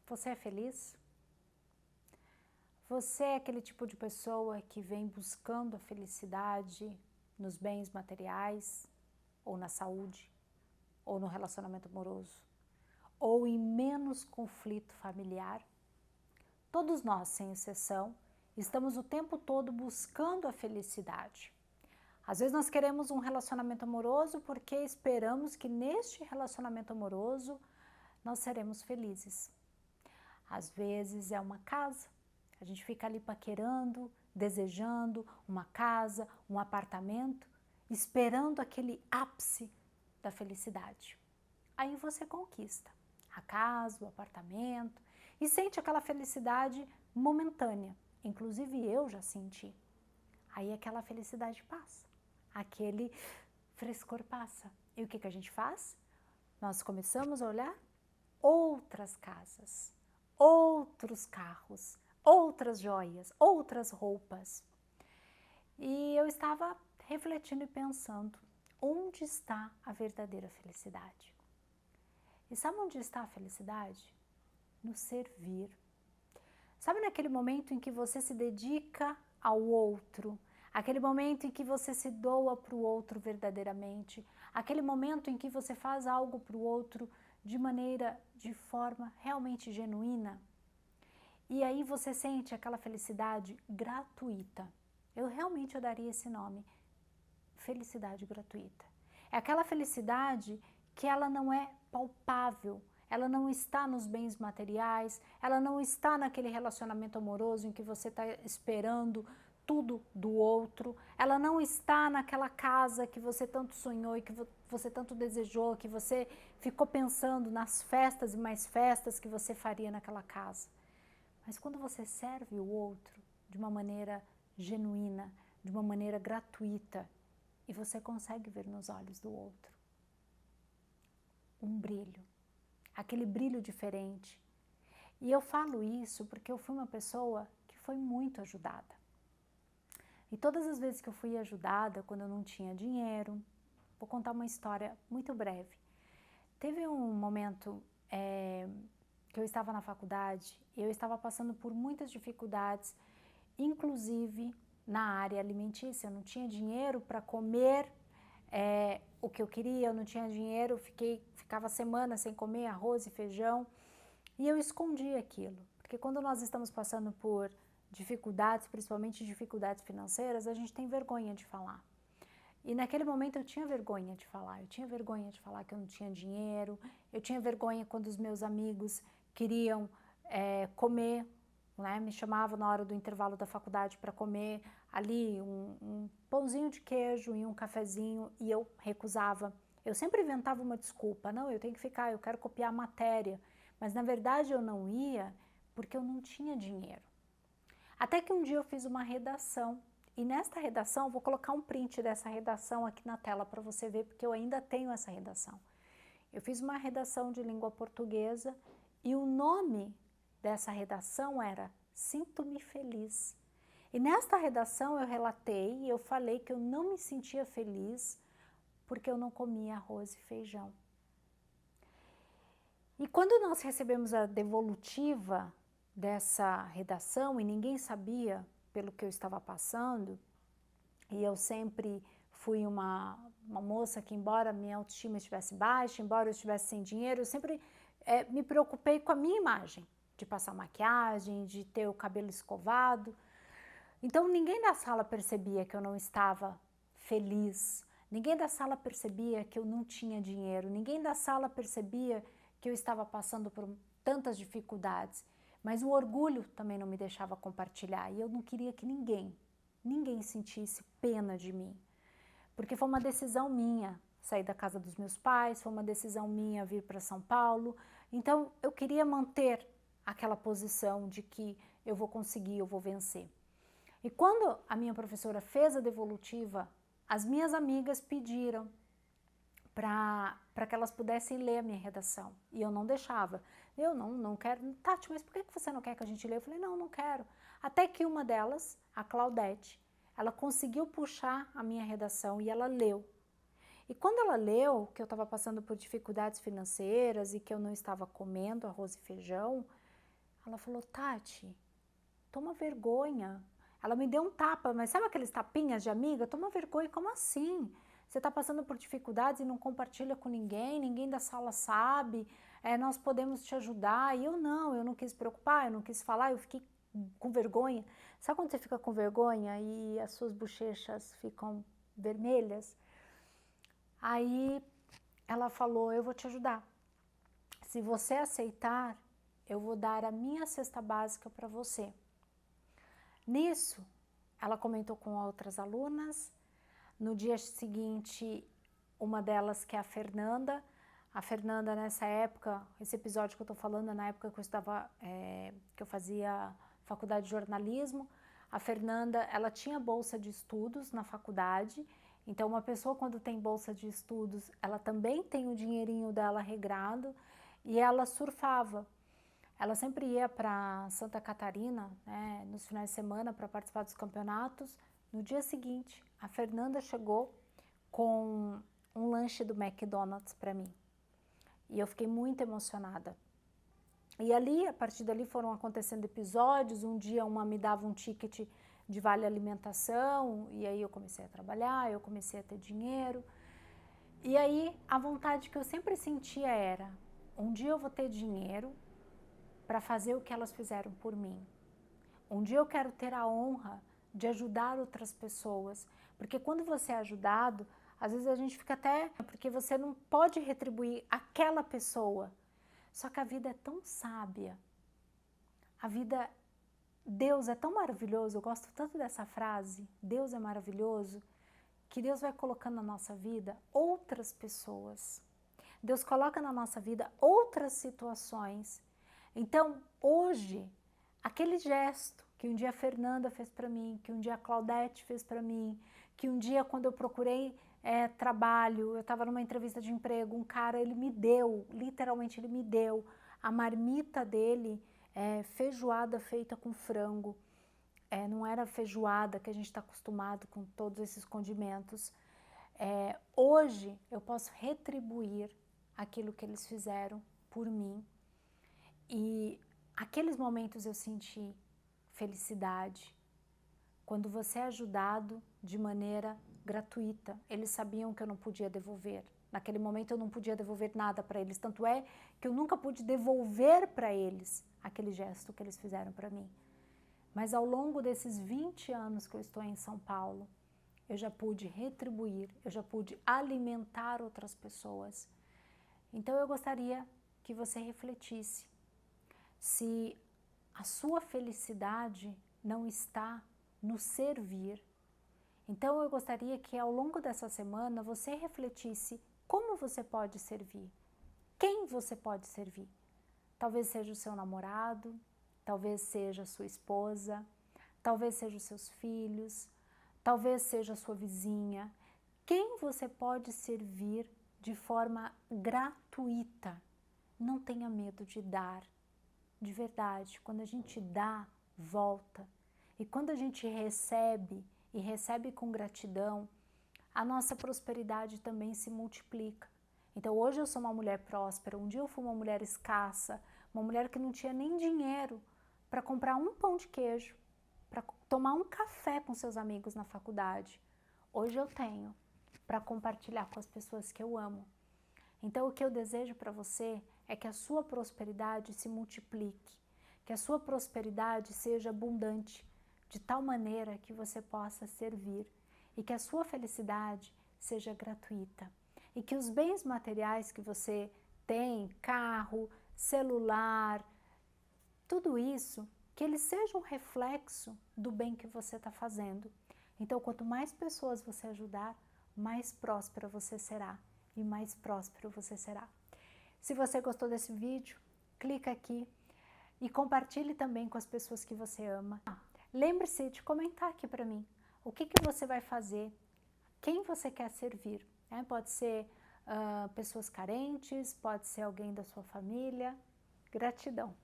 Você é feliz? Você é aquele tipo de pessoa que vem buscando a felicidade nos bens materiais, ou na saúde, ou no relacionamento amoroso, ou em menos conflito familiar? Todos nós, sem exceção, estamos o tempo todo buscando a felicidade. Às vezes nós queremos um relacionamento amoroso porque esperamos que neste relacionamento amoroso nós seremos felizes. Às vezes é uma casa, a gente fica ali paquerando, desejando uma casa, um apartamento, esperando aquele ápice da felicidade. Aí você conquista a casa, o apartamento e sente aquela felicidade momentânea. Inclusive eu já senti. Aí aquela felicidade passa, aquele frescor passa. E o que a gente faz? Nós começamos a olhar outras casas, outros carros, outras joias, outras roupas. E eu estava refletindo e pensando, onde está a verdadeira felicidade? E sabe onde está a felicidade? No servir. Sabe naquele momento em que você se dedica ao outro, aquele momento em que você se doa para o outro verdadeiramente, aquele momento em que você faz algo para o outro de forma realmente genuína? E aí você sente aquela felicidade gratuita. Eu realmente daria esse nome, felicidade gratuita. É aquela felicidade que ela não é palpável, ela não está nos bens materiais, ela não está naquele relacionamento amoroso em que você está esperando tudo do outro, ela não está naquela casa que você tanto sonhou e que você tanto desejou, que você ficou pensando nas festas e mais festas que você faria naquela casa. Mas quando você serve o outro de uma maneira genuína, de uma maneira gratuita, e você consegue ver nos olhos do outro um brilho, aquele brilho diferente. E eu falo isso porque eu fui uma pessoa que foi muito ajudada. E todas as vezes que eu fui ajudada, quando eu não tinha dinheiro, vou contar uma história muito breve. Teve um momento que eu estava na faculdade, eu estava passando por muitas dificuldades, inclusive na área alimentícia. Eu não tinha dinheiro para comer o que eu queria, eu não tinha dinheiro, ficava semanas sem comer arroz e feijão, e eu escondi aquilo, porque quando nós estamos passando por dificuldades, principalmente dificuldades financeiras, a gente tem vergonha de falar. E naquele momento eu tinha vergonha de falar, eu tinha vergonha de falar que eu não tinha dinheiro, eu tinha vergonha quando os meus amigos queriam comer, né? Me chamavam na hora do intervalo da faculdade para comer ali um pãozinho de queijo e um cafezinho e eu recusava. Eu sempre inventava uma desculpa, não, eu tenho que ficar, eu quero copiar a matéria, mas na verdade eu não ia porque eu não tinha dinheiro. Até que um dia eu fiz uma redação. E nesta redação, vou colocar um print dessa redação aqui na tela para você ver, porque eu ainda tenho essa redação. Eu fiz uma redação de língua portuguesa e o nome dessa redação era Sinto-me Feliz. E nesta redação eu relatei e eu falei que eu não me sentia feliz porque eu não comia arroz e feijão. E quando nós recebemos a devolutiva dessa redação e ninguém sabia pelo que eu estava passando, e eu sempre fui uma moça que, embora minha autoestima estivesse baixa, embora eu estivesse sem dinheiro, eu sempre me preocupei com a minha imagem, de passar maquiagem, de ter o cabelo escovado. Então ninguém da sala percebia que eu não estava feliz, ninguém da sala percebia que eu não tinha dinheiro, ninguém da sala percebia que eu estava passando por tantas dificuldades. Mas o orgulho também não me deixava compartilhar e eu não queria que ninguém sentisse pena de mim. Porque foi uma decisão minha sair da casa dos meus pais, foi uma decisão minha vir para São Paulo. Então eu queria manter aquela posição de que eu vou conseguir, eu vou vencer. E quando a minha professora fez a devolutiva, as minhas amigas pediram para que elas pudessem ler a minha redação. E eu não deixava. Eu não quero. Tati, mas por que você não quer que a gente leia? Eu falei, não quero. Até que uma delas, a Claudete, ela conseguiu puxar a minha redação e ela leu. E quando ela leu que eu estava passando por dificuldades financeiras e que eu não estava comendo arroz e feijão, Ela falou, Tati, toma vergonha. Ela me deu um tapa, mas sabe aqueles tapinhas de amiga? Toma vergonha, como assim? Você está passando por dificuldades e não compartilha com ninguém, ninguém da sala sabe, nós podemos te ajudar. E eu não quis preocupar, eu não quis falar, eu fiquei com vergonha. Sabe quando você fica com vergonha e as suas bochechas ficam vermelhas? Aí ela falou, eu vou te ajudar. Se você aceitar, eu vou dar a minha cesta básica para você. Nisso, ela comentou com outras alunas. No dia seguinte, uma delas, que é a Fernanda nessa época, esse episódio que eu estou falando é na época que eu estava, que eu fazia faculdade de jornalismo. A Fernanda, ela tinha bolsa de estudos na faculdade, então uma pessoa quando tem bolsa de estudos, ela também tem o dinheirinho dela regrado, e ela surfava. Ela sempre ia para Santa Catarina, né, nos finais de semana para participar dos campeonatos. No dia seguinte, a Fernanda chegou com um lanche do McDonald's para mim. E eu fiquei muito emocionada. E ali, a partir dali, foram acontecendo episódios. Um dia uma me dava um ticket de vale alimentação, e aí eu comecei a trabalhar, eu comecei a ter dinheiro. E aí a vontade que eu sempre sentia era, um dia eu vou ter dinheiro para fazer o que elas fizeram por mim. Um dia eu quero ter a honra de ajudar outras pessoas, porque quando você é ajudado, às vezes a gente fica até, porque você não pode retribuir aquela pessoa. Só que a vida é tão sábia, a vida, Deus é tão maravilhoso, eu gosto tanto dessa frase, Deus é maravilhoso, que Deus vai colocando na nossa vida outras pessoas. Deus coloca na nossa vida outras situações. Então, hoje, aquele gesto que um dia a Fernanda fez para mim, que um dia a Claudete fez para mim, que um dia quando eu procurei trabalho, eu estava numa entrevista de emprego, um cara, ele me deu, literalmente ele me deu a marmita dele, feijoada feita com frango. Não era feijoada que a gente está acostumado com todos esses condimentos. Hoje eu posso retribuir aquilo que eles fizeram por mim. E aqueles momentos eu senti felicidade. Quando você é ajudado de maneira gratuita, eles sabiam que eu não podia devolver. Naquele momento eu não podia devolver nada para eles, tanto é que eu nunca pude devolver para eles aquele gesto que eles fizeram para mim. Mas ao longo desses 20 anos que eu estou em São Paulo, eu já pude retribuir, eu já pude alimentar outras pessoas. Então eu gostaria que você refletisse se a sua felicidade não está no servir. Então eu gostaria que ao longo dessa semana você refletisse como você pode servir, quem você pode servir. Talvez seja o seu namorado, talvez seja a sua esposa, talvez seja os seus filhos, talvez seja a sua vizinha. Quem você pode servir de forma gratuita? Não tenha medo de dar. De verdade, quando a gente dá, volta. E quando a gente recebe, e recebe com gratidão, a nossa prosperidade também se multiplica. Então hoje eu sou uma mulher próspera, um dia eu fui uma mulher escassa, uma mulher que não tinha nem dinheiro para comprar um pão de queijo, para tomar um café com seus amigos na faculdade. Hoje eu tenho para compartilhar com as pessoas que eu amo. Então o que eu desejo para você é que a sua prosperidade se multiplique, que a sua prosperidade seja abundante, de tal maneira que você possa servir, e que a sua felicidade seja gratuita, e que os bens materiais que você tem, carro, celular, tudo isso, que eles sejam um reflexo do bem que você está fazendo. Então, quanto mais pessoas você ajudar, mais próspera você será, e mais próspero você será. Se você gostou desse vídeo, clica aqui e compartilhe também com as pessoas que você ama. Lembre-se de comentar aqui para mim o que você vai fazer, quem você quer servir. Pode ser pessoas carentes, pode ser alguém da sua família. Gratidão!